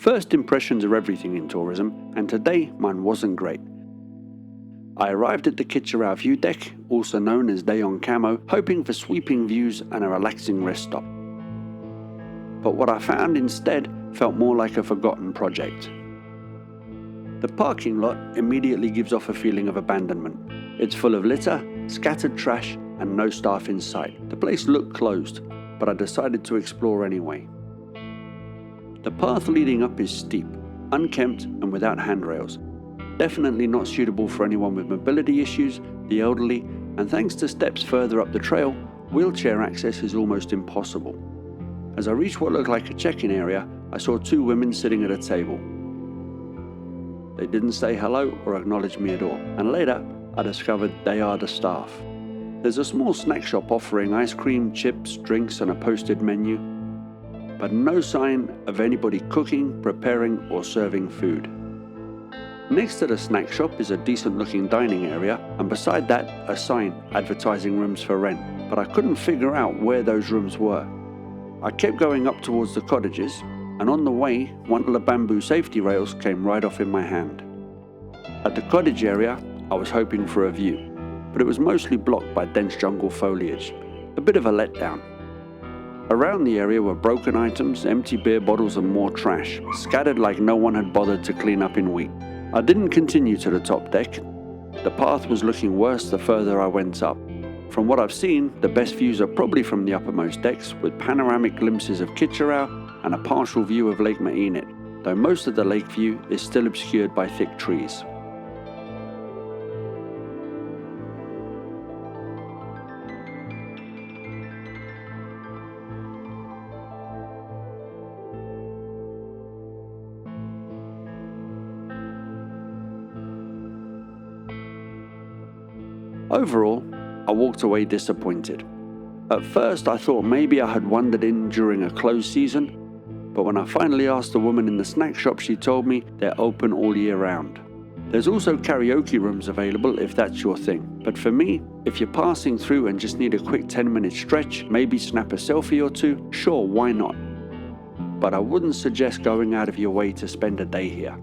First impressions are everything in tourism, and today mine wasn't great. I arrived at the Kitcharo View Deck, also known as Dayon Kamo, hoping for sweeping views and a relaxing rest stop. But what I found instead felt more like a forgotten project. The parking lot immediately gives off a feeling of abandonment. It's full of litter, scattered trash, and no staff in sight. The place looked closed, but I decided to explore anyway. The path leading up is steep, unkempt, and without handrails. Definitely not suitable for anyone with mobility issues, the elderly, and thanks to steps further up the trail, wheelchair access is almost impossible. As I reached what looked like a check-in area, I saw two women sitting at a table. They didn't say hello or acknowledge me at all, and later I discovered they are the staff. There's a small snack shop offering ice cream, chips, drinks, and a posted menu, but no sign of anybody cooking, preparing, or serving food. Next to the snack shop is a decent-looking dining area, and beside that, a sign advertising rooms for rent, but I couldn't figure out where those rooms were. I kept going up towards the cottages, and on the way, one of the bamboo safety rails came right off in my hand. At the cottage area, I was hoping for a view, but it was mostly blocked by dense jungle foliage, a bit of a letdown. Around the area were broken items, empty beer bottles, and more trash, scattered like no one had bothered to clean up in weeks. I didn't continue to the top deck. The path was looking worse the further I went up. From what I've seen, the best views are probably from the uppermost decks, with panoramic glimpses of Kitcharo and a partial view of Lake Mainit, though most of the lake view is still obscured by thick trees. Overall, I walked away disappointed. At first I thought maybe I had wandered in during a closed season, but when I finally asked the woman in the snack shop, she told me they're open all year round. There's also karaoke rooms available if that's your thing, but for me, if you're passing through and just need a quick 10-minute stretch, maybe snap a selfie or two, sure, why not? But I wouldn't suggest going out of your way to spend a day here.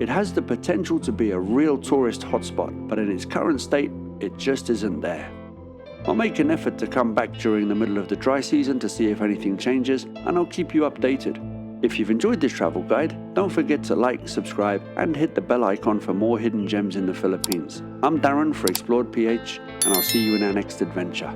It has the potential to be a real tourist hotspot, but in its current state, it just isn't there. I'll make an effort to come back during the middle of the dry season to see if anything changes, and I'll keep you updated. If you've enjoyed this travel guide, don't forget to like, subscribe, and hit the bell icon for more hidden gems in the Philippines. I'm Darren for Explored PH, and I'll see you in our next adventure.